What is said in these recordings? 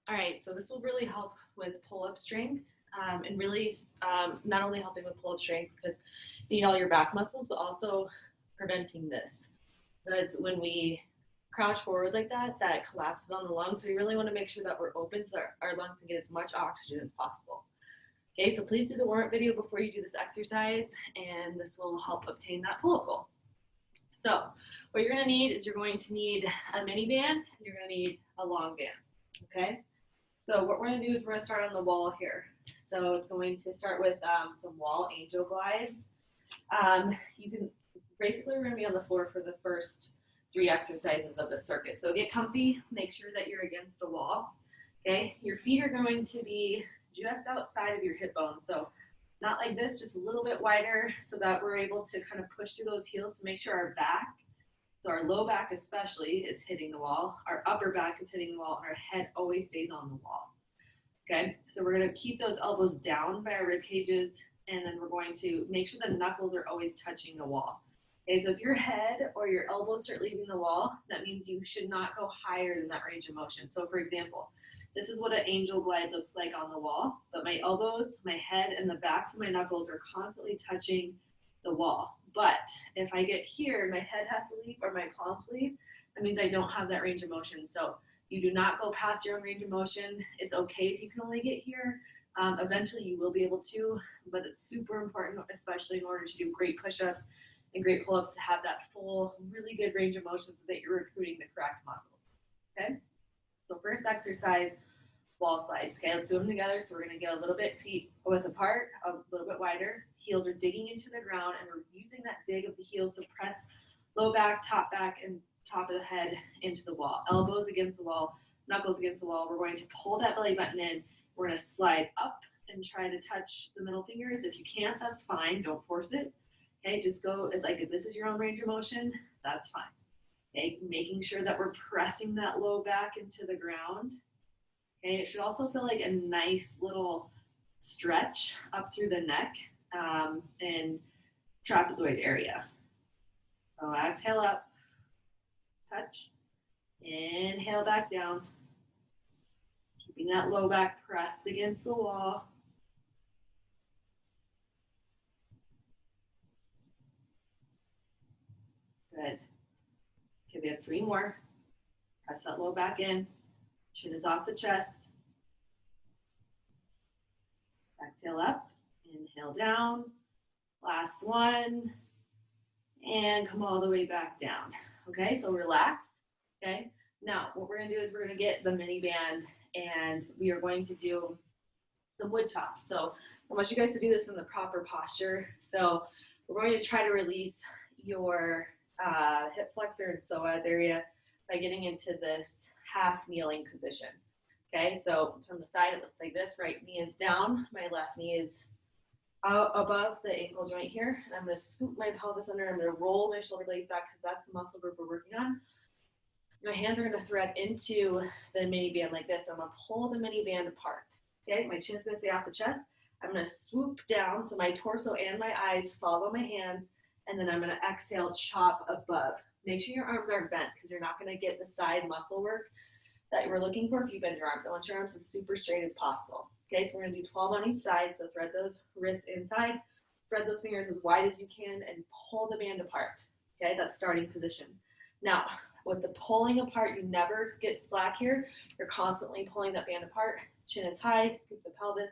All right, so this will really help with pull-up strength, and really not only helping with pull-up strength because you need all your back muscles, but also preventing this. Because when we crouch forward like that, that collapses on the lungs. So we really want to make sure that we're open so that our lungs can get as much oxygen as possible. Okay, so please do the warm-up video before you do this exercise, and this will help obtain that pull-up goal. So what you're going to need is you're going to need a mini band, and you're going to need a long band. Okay. So what we're going to do is we're going to start on the wall here. So it's going to start with some wall angel glides. You can basically we're going to be on the floor for the first 3 exercises of the circuit. So get comfy. Make sure that you're against the wall. Okay. Your feet are going to be just outside of your hip bone. So not like this, just a little bit wider so that we're able to kind of push through those heels to make sure our back, so our low back especially, is hitting the wall. Our upper back is hitting the wall, and our head always stays on the wall. Okay, so we're going to keep those elbows down by our rib cages, and then we're going to make sure the knuckles are always touching the wall. Okay, so if your head or your elbows start leaving the wall, that means you should not go higher than that range of motion. So for example, this is what an angel glide looks like on the wall, but my elbows, my head, and the backs of my knuckles are constantly touching the wall. But if I get here, my head has to leave or my palms leave, that means I don't have that range of motion. So you do not go past your own range of motion. It's okay if you can only get here. Eventually you will be able to, but it's super important, especially in order to do great push-ups and great pull-ups, to have that full, really good range of motion so that you're recruiting the correct muscles. Okay? So first exercise, wall slides. Okay, let's do them together. So we're going to get a little bit feet width apart, a little bit wider. Heels are digging into the ground, and we're using that dig of the heels to press low back, and top of the head into the wall. Elbows against the wall, knuckles against the wall. We're going to pull that belly button in. We're going to slide up and try to touch the middle fingers. If you can't, that's fine. Don't force it. Okay, just go like if this is your own range of motion, that's fine. Okay, making sure that we're pressing that low back into the ground. Okay, it should also feel like a nice little stretch up through the neck and trapezoid area. So exhale up, touch, inhale back down, keeping that low back pressed against the wall. Good. Okay, we have 3 more. Press that low back in, chin is off the chest. Exhale up, inhale down, last one, and come all the way back down. Okay, so relax. Okay, now what we're going to do is we're going to get the mini band, and we are going to do some wood chops. So I want you guys to do this in the proper posture. So we're going to try to release your hip flexor and psoas area by getting into this half kneeling position. Okay, so from the side, it looks like this. Right knee is down, my left knee is above the ankle joint here. And I'm going to scoop my pelvis under. I'm going to roll my shoulder blades back because that's the muscle group we're working on. My hands are going to thread into the mini band like this. I'm going to pull the mini band apart. Okay, my chin is going to stay off the chest. I'm going to swoop down so my torso and my eyes follow my hands, and then I'm going to exhale, chop above. Make sure your arms aren't bent because you're not going to get the side muscle work that we're looking for if you bend your arms. I want your arms as super straight as possible. Okay, so we're going to do 12 on each side. So thread those wrists inside, thread those fingers as wide as you can, and pull the band apart. Okay, that's starting position. Now, with the pulling apart, you never get slack here. You're constantly pulling that band apart. Chin is high, scoop the pelvis,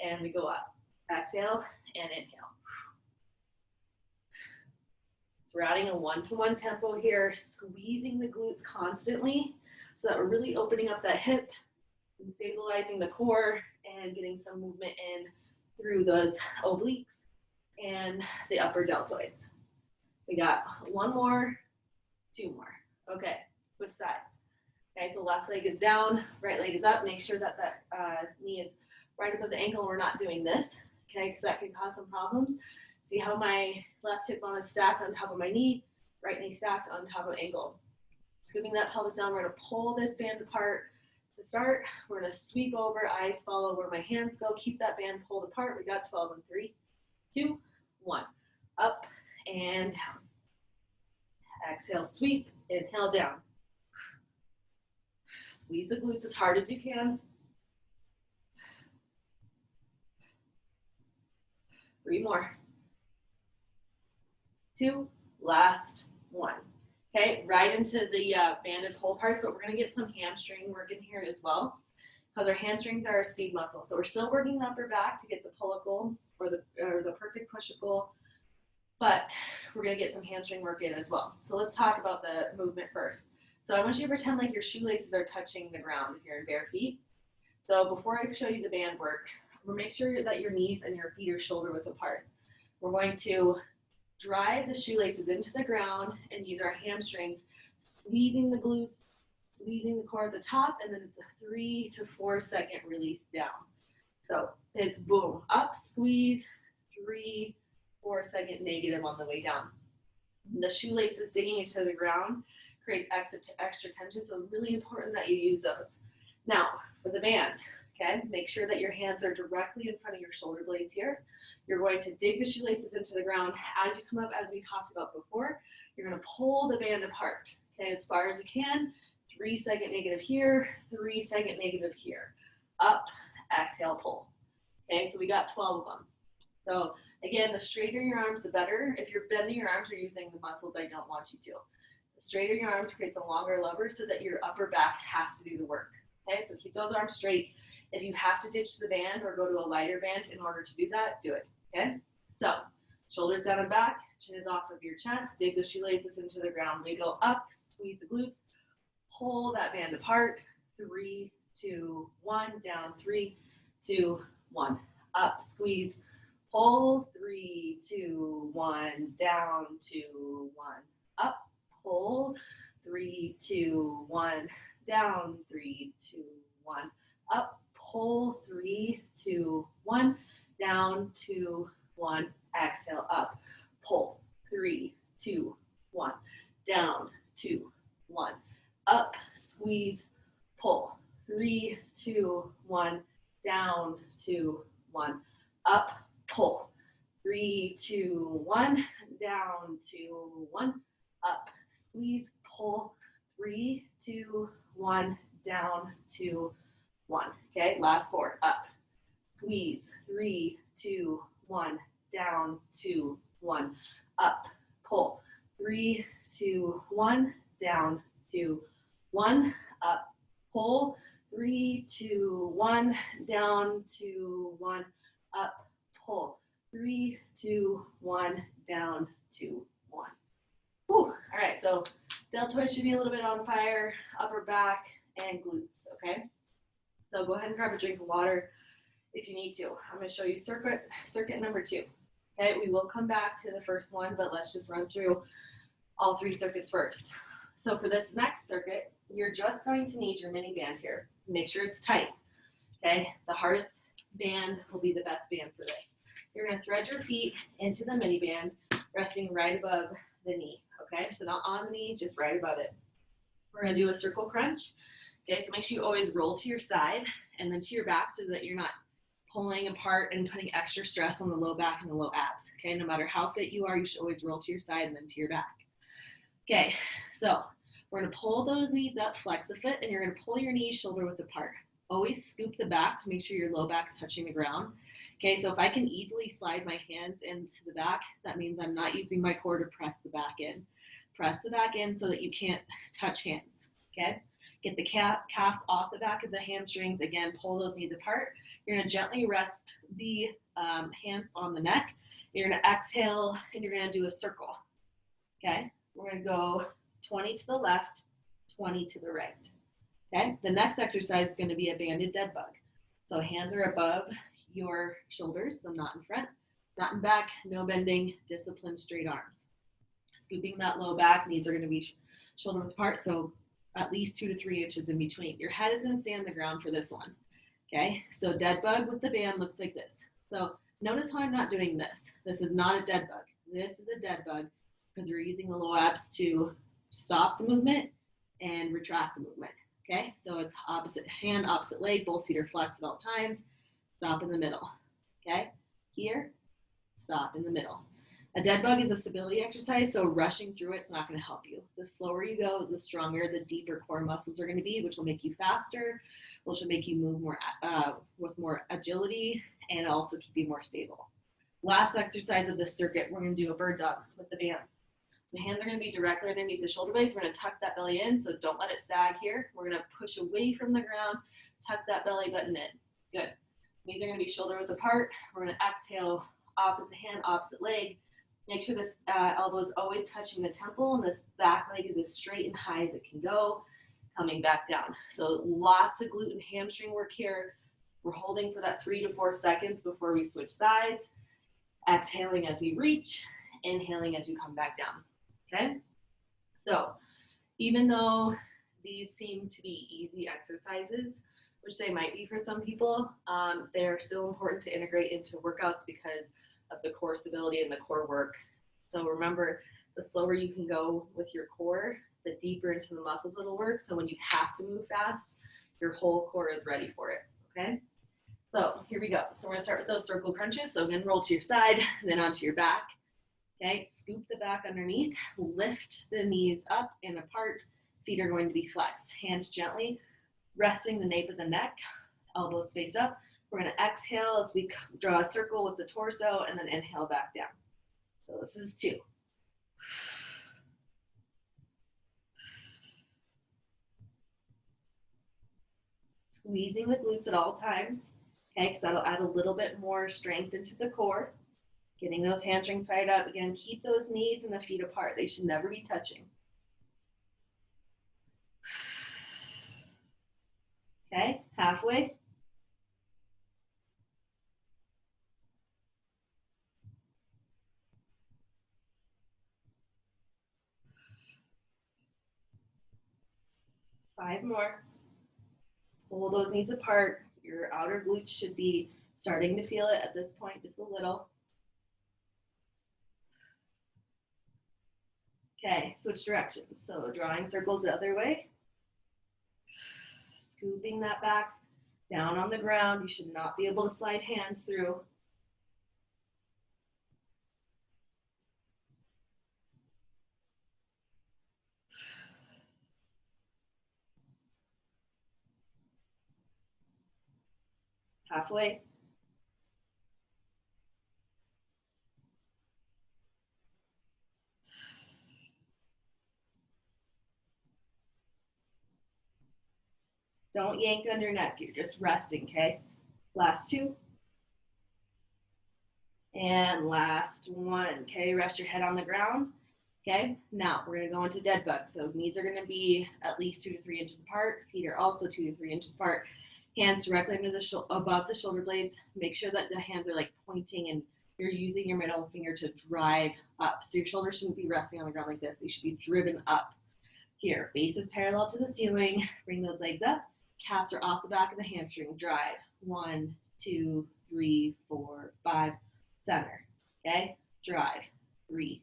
and we go up. Exhale and inhale. So we're adding a 1-to-1 tempo here, squeezing the glutes constantly so that we're really opening up that hip and stabilizing the core and getting some movement in through those obliques and the upper deltoids. We got 1 more, 2 more. Okay, switch sides. Okay, so left leg is down, right leg is up. Make sure that that knee is right above the ankle and we're not doing this, okay, because that can cause some problems. See how my left hip bone is stacked on top of my knee, right knee stacked on top of ankle. Scooping that pelvis down, we're going to pull this band apart. To start, we're going to sweep over, eyes follow where my hands go. Keep that band pulled apart. We got 12 in 3, 2, 1. Up and down. Exhale, sweep, inhale down. Squeeze the glutes as hard as you can. 3 more. 2, last 1. Okay, right into the banded pull parts, but we're gonna get some hamstring work in here as well, because our hamstrings are our speed muscle. So we're still working the upper back to get the pull-up goal or the perfect push-up goal, but we're gonna get some hamstring work in as well. So let's talk about the movement first. So I want you to pretend like your shoelaces are touching the ground if you're in bare feet. So before I show you the band work, we'll make sure that your knees and your feet are shoulder width apart. We're going to drive the shoelaces into the ground and use our hamstrings, squeezing the glutes, squeezing the core at the top, and then it's a 3 to 4 second release down. So it's boom, up, squeeze, 3, 4 second negative on the way down. The shoelaces digging into the ground creates extra tension, so really important that you use those. Now, for the band, okay, make sure that your hands are directly in front of your shoulder blades here. You're going to dig the shoelaces into the ground. As you come up, as we talked about before, you're going to pull the band apart, okay, as far as you can. 3 second negative here, 3 second negative here. Up, exhale, pull. Okay, so we got 12 of them. So again, the straighter your arms, the better. If you're bending your arms or using the muscles, I don't want you to. The straighter your arms creates a longer lever so that your upper back has to do the work. Okay, so keep those arms straight. If you have to ditch the band or go to a lighter band in order to do that, do it. Okay, so shoulders down and back, chin is off of your chest, dig the shoelaces into the ground. We go up, squeeze the glutes, pull that band apart. 3, 2, 1, down, 3, 2, 1, up, squeeze, pull, 3, 2, 1, down, 2, 1, up, pull, 3, 2, 1, down, 3, 2, 1, up, pull, 3, 2, 1, down, 2, 1, exhale, up, pull, 3, 2, 1, down, 2, 1, up, squeeze, pull, 3, 2, 1, down, 2, 1, up, pull, 3, 2, 1, down, 2, 1, up, squeeze, pull, 3, 2, 1, down, 2, 1. Okay, last 4, up, squeeze, 3, 2, 1, down, 2, 1, up, pull, 3, 2, 1, down, 2, 1, up, pull, 3, 2, 1, down, 2, 1, up, pull, 3, 2, 1, down, 2, 1. Whew. All right, so deltoid should be a little bit on fire, upper back, and glutes, okay? So go ahead and grab a drink of water if you need to. I'm going to show you circuit number 2. Okay, we will come back to the first one, but let's just run through all 3 circuits first. So for this next circuit, you're just going to need your mini band here. Make sure it's tight, okay? The hardest band will be the best band for this. You're going to thread your feet into the mini band, resting right above the knee, okay? So not on the knee, just right above it. We're going to do a circle crunch, okay? So make sure you always roll to your side and then to your back so that you're not pulling apart and putting extra stress on the low back and the low abs, okay? No matter how fit you are, you should always roll to your side and then to your back. Okay, so we're going to pull those knees up, flex the foot, and you're going to pull your knees shoulder width apart. Always scoop the back to make sure your low back is touching the ground. Okay, so if I can easily slide my hands into the back, that means I'm not using my core to press the back in. Press the back in so that you can't touch hands, okay? Get the calves off the back of the hamstrings. Again, pull those knees apart. You're going to gently rest the hands on the neck. You're going to exhale, and you're going to do a circle, okay? We're going to go 20 to the left, 20 to the right. Okay, the next exercise is going to be a banded dead bug. So hands are above your shoulders, so not in front, not in back, no bending, disciplined straight arms. Scooping that low back, knees are going to be shoulder width apart, so at least 2 to 3 inches in between. Your head is going to stay on the ground for this one. Okay, so dead bug with the band looks like this. So notice how I'm not doing this. This is not a dead bug. This is a dead bug because we're using the low abs to stop the movement and retract the movement. Okay, so it's opposite hand, opposite leg, both feet are flexed at all times. Stop in the middle. Okay, here, stop in the middle. A dead bug is a stability exercise, so rushing through it's not going to help you. The slower you go, the stronger the deeper core muscles are going to be, which will make you faster, which will make you move more with more agility, and also keep you more stable. Last exercise of this circuit, we're going to do a bird dog with the bands. The hands are going to be directly underneath the shoulder blades. We're going to tuck that belly in, so don't let it sag here. We're going to push away from the ground, tuck that belly button in. Good. Knees are going to be shoulder width apart. We're going to exhale, opposite hand, opposite leg. Make sure this elbow is always touching the temple, and this back leg is as straight and high as it can go, coming back down. So lots of glute and hamstring work here. We're holding for that 3 to 4 seconds before we switch sides. Exhaling as we reach, inhaling as you come back down. Okay? So even though these seem to be easy exercises, which they might be for some people, they're still important to integrate into workouts because of the core stability and the core work. So remember, the slower you can go with your core, the deeper into the muscles it'll work. So when you have to move fast, your whole core is ready for it, okay? So here we go. So we're gonna start with those circle crunches. So again, roll to your side, then onto your back. Okay, scoop the back underneath, lift the knees up and apart. Feet are going to be flexed. Hands gently resting the nape of the neck, elbows face up. We're going to exhale as we draw a circle with the torso and then inhale back down. So this is 2. Squeezing the glutes at all times, okay, because that'll add a little bit more strength into the core. Getting those hamstrings fired up. Again, keep those knees and the feet apart. They should never be touching. Okay, halfway. Five more. Pull those knees apart. Your outer glutes should be starting to feel it at this point, just a little. Okay, switch directions. So drawing circles the other way. Scooping that back down on the ground. You should not be able to slide hands through. Halfway. Don't yank under neck. You're just resting, okay? Last 2. And last 1, okay? Rest your head on the ground, okay? Now we're gonna go into dead bug. So knees are gonna be at least 2 to 3 inches apart. Feet are also 2 to 3 inches apart. Hands directly under the above the shoulder blades. Make sure that the hands are like pointing and you're using your middle finger to drive up. So your shoulders shouldn't be resting on the ground like this. They should be driven up. Here, base is parallel to the ceiling. Bring those legs up. Calves are off the back of the hamstring. Drive. 1, 2, 3, 4, 5. Center. Okay? Drive. 3,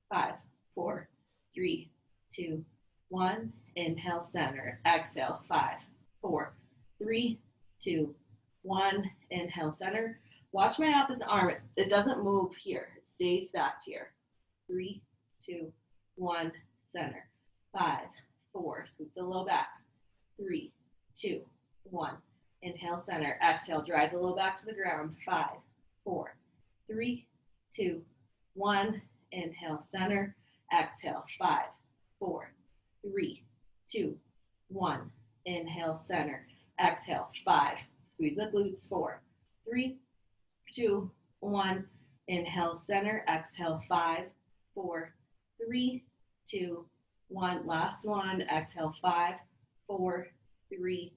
5, 4, 3, 2, 1. Inhale, center. Exhale. 5, 4, 3, 2, 1. Inhale, center. Watch my opposite arm. It doesn't move here. It stays stacked here. 3, 2, 1. Center. 5, 4. Scoop the low back. 3, 2, 1. Inhale, center. Exhale, drive the low back to the ground. 5, 4, 3, 2, 1. Inhale, center. Exhale, 5, 4, 3, 2, 1. Inhale, center. Exhale, 5. Squeeze the glutes. 4, 3, 2, 1. Inhale, center. Exhale, 5, 4, 3, 2, 1. Last one. Exhale, 5, 4, 3,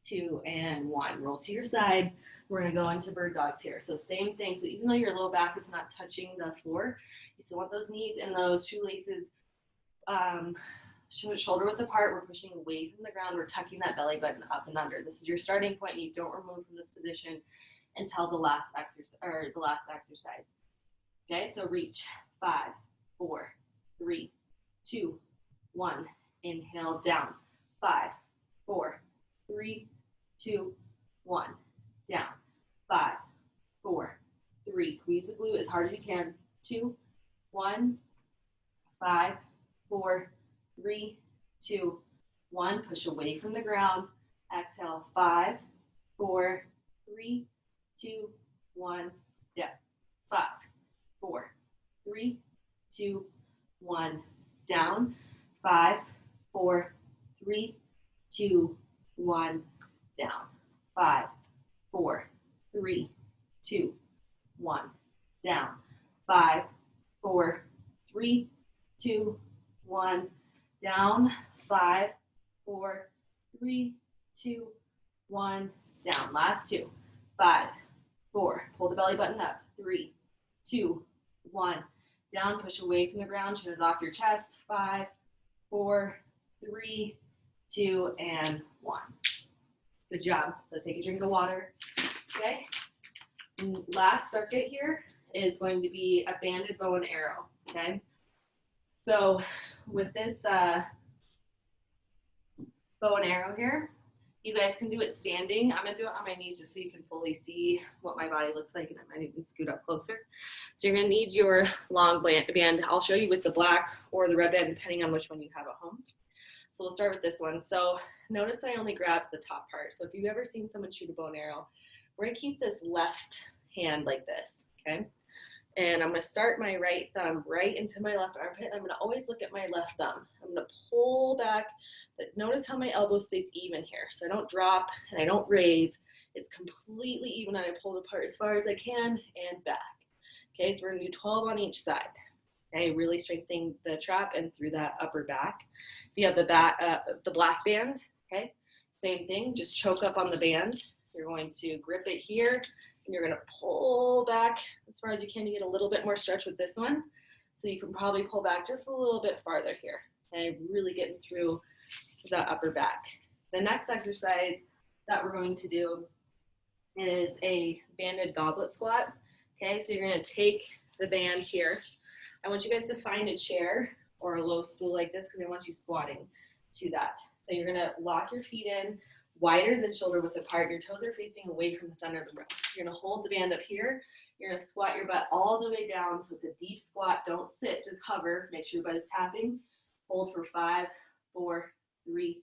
2, and 1. Roll to your side. We're going to go into bird dogs here. So same thing. So even though your low back is not touching the floor, you still want those knees and those shoelaces shoulder width apart. We're pushing away from the ground. We're tucking that belly button up and under. This is your starting point. You don't remove from this position until the last exercise. Okay, so reach. 5, 4, 3, 2, 1. Inhale, down. 5, 4, 3, 2, 1. Down. 5, 4, 3. Squeeze the glute as hard as you can. 2, 1, 5, 4, 3, 2, 1. Push away from the ground. Exhale, 5, 4, 3, 2, 1. Down. 5, 4, 3, 2, 1. Down. 5, 4, 3, 2, 1. Down. 5, 4, 3, 2, 1. Down. 5, 4, 3, 2, 1. Down. 5, 4, 3, 2, 1. Down. Last two. 5, 4. Pull the belly button up. 3, 2, 1. Down. Push away from the ground. Chin is off your chest. 5, 4, 3, 2, and 1. Good job. So take a drink of water. Okay. And last circuit here is going to be a banded bow and arrow. Okay. So with this bow and arrow here, you guys can do it standing. I'm gonna do it on my knees just so you can fully see what my body looks like, and I might even scoot up closer. So you're gonna need your long band. I'll show you with the black or the red band, depending on which one you have at home. So we'll start with this one. So notice I only grabbed the top part. So if you've ever seen someone shoot a bow and arrow, we're gonna keep this left hand like this, okay? And I'm gonna start my right thumb right into my left armpit. I'm gonna always look at my left thumb. I'm gonna pull back. Notice how my elbow stays even here. So I don't drop and I don't raise. It's completely even, and I pull it apart as far as I can and back. Okay, so we're gonna do 12 on each side. Okay, really strengthening the trap and through that upper back. If you have the black band, okay, same thing, just choke up on the band. You're going to grip it here, and you're gonna pull back as far as you can. You get a little bit more stretch with this one. So you can probably pull back just a little bit farther here. Okay, really getting through the upper back. The next exercise that we're going to do is a banded goblet squat. Okay, so you're gonna take the band here. I want you guys to find a chair or a low stool like this because I want you squatting to that. So you're gonna lock your feet in wider than shoulder width apart. Your toes are facing away from the center of the room. You're gonna hold the band up here. You're gonna squat your butt all the way down. So it's a deep squat. Don't sit, just hover. Make sure your butt is tapping. Hold for 5, 4, 3,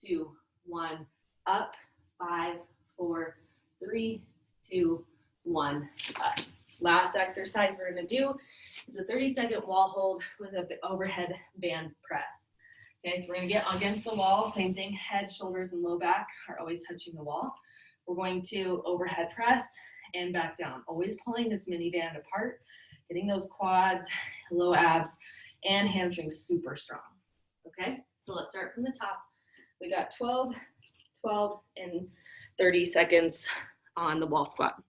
2, 1. Up. 5, 4, 3, 2, 1. Up. Last exercise we're gonna do is a 30-second wall hold with an overhead band press. Okay, so we're gonna get against the wall, same thing, head, shoulders, and low back are always touching the wall. We're going to overhead press and back down, always pulling this mini band apart, getting those quads, low abs, and hamstrings super strong. Okay, so let's start from the top. We got 12, 12, and 30 seconds on the wall squat.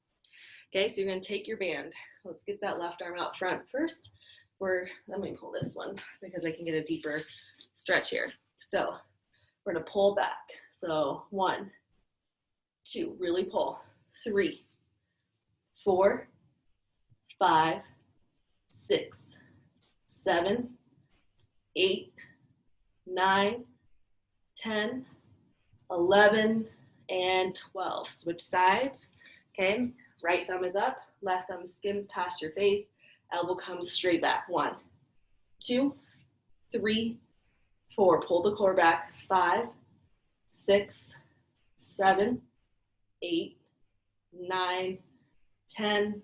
Okay, so you're gonna take your band. Let's get that left arm out front first. Let me pull this one because I can get a deeper stretch here. So we're gonna pull back. So 1, 2, really pull. 3, 4, 5, 6, 7, 8, 9, 10, 11, and 12. Switch sides, okay? Right thumb is up, left thumb skims past your face, elbow comes straight back. 1, 2, 3, 4. Pull the core back. 5, 6, 7, 8, 9, 10,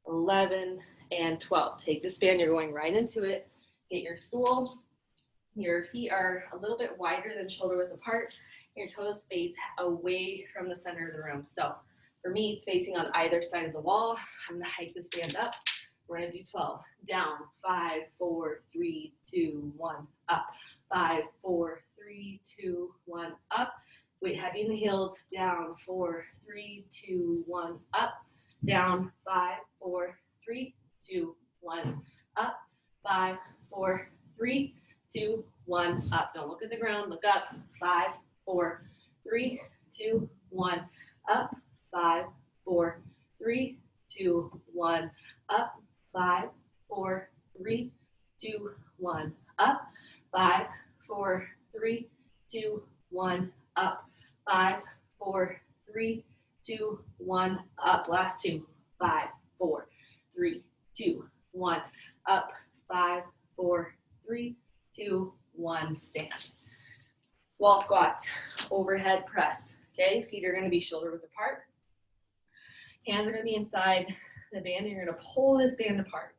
11, and 12. Take the span, you're going right into it. Get your stool. Your feet are a little bit wider than shoulder width apart. Your toes face away from the center of the room. So for me, it's facing on either side of the wall. I'm gonna hike this band up. We're gonna do 12. Down, 5, 4, 3, 2, 1. Up, 5, 4, 3, 2, 1. Up. Weight heavy in the heels. Down, 4, 3, 2, 1. Up. Down, 5, 4, 3, 2, 1. Up. 5, 4, 3, 2, 1. Up. Don't look at the ground. Look up. 5, 4, 3, 2, 1. Up. 5, 4, 3, 2, 1. Up. 5, 4, 3, 2, 1. Up. 5, 4, 3, 2, 1. Up. 5, 4, 3, 2, 1. Up. Last two. 5, 4, 3, 2, 1. Up. 5, 4, 3, 2, 1, stand. Wall squats, overhead press. Okay, feet are going to be shoulder width apart. Hands are going to be inside the band, and you're going to pull this band apart.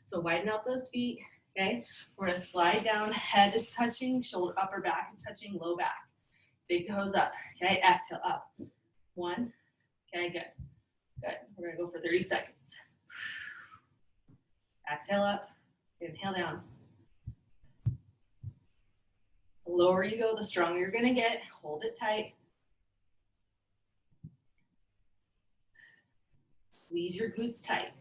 So widen out those feet. Okay, we're going to slide down, head is touching, shoulder, upper back is touching, low back. Big toes up. Okay, exhale up. 1. Okay, good. Good. We're going to go for 30 seconds. Exhale up. Inhale down. The lower you go, the stronger you're going to get. Hold it tight. Squeeze your glutes tight.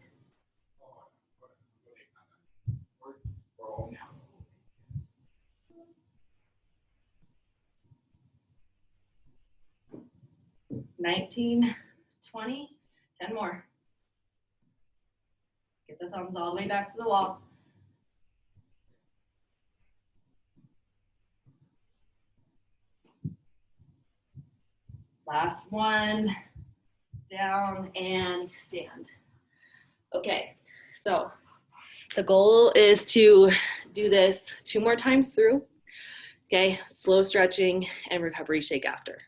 $19, $20, 10 more. Get the thumbs all the way back to the wall. Last one, down and stand. Okay, so the goal is to do this 2 more times through. Okay, slow stretching and recovery shake after.